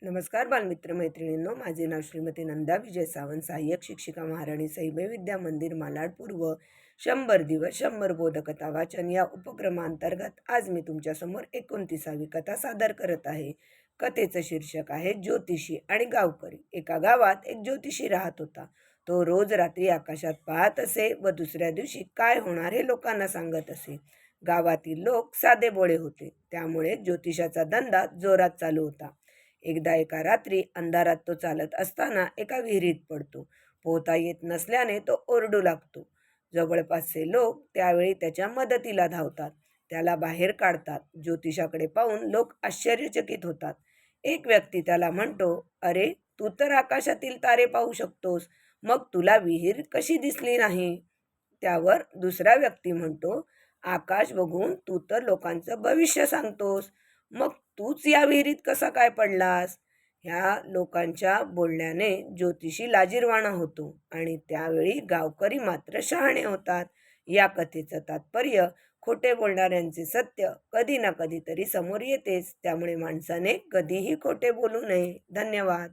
नमस्कार बालमित्र मैत्रिणींनो, माझे नाव श्रीमती नंदा विजय सावंत, सहाय्यक शिक्षिका महाराणी सईबाई विद्या मंदिर मालाड पूर्व. 100 दिवस 100 बोधकथा वाचन या उपक्रमांतर्गत आज मी तुमच्यासमोर 29वी कथा सादर करत आहे. कथेचं शीर्षक आहे ज्योतिषी आणि गावकरी. एका गावात एक ज्योतिषी राहत होता. तो रोज रात्री आकाशात पाहत असे व दुसऱ्या दिवशी काय होणार हे लोकांना सांगत असे. गावातील लोक साधेभोळे होते, त्यामुळे ज्योतिषाचा धंदा जोरात चालू होता. एकदा एका रात्री अंधारात तो चालत असताना एका विहिरीत पडतो. पोहता येत नसल्याने तो ओरडू लागतो. जवळपासचे लोक त्यावेळी त्याच्या मदतीला धावतात, त्याला बाहेर काढतात. ज्योतिषाकडे पाहून लोक आश्चर्यचकित होतात. एक व्यक्ती त्याला म्हणतो, अरे, तू तर आकाशातील तारे पाहू शकतोस, मग तुला विहीर कशी दिसली नाही? त्यावर दुसरा व्यक्ती म्हणतो, आकाश बघून तू तर लोकांचं भविष्य सांगतोस, मग तूच या विहिरीत कसा काय पडलास? ह्या लोकांच्या बोलण्याने ज्योतिषी लाजिरवाणा होतो आणि त्यावेळी गावकरी मात्र शहाणे होतात. या कथेचं तात्पर्य, खोटे बोलणाऱ्यांचे सत्य कधी ना कधीतरी समोर येतेच, त्यामुळे माणसाने कधीही खोटे बोलू नये. धन्यवाद.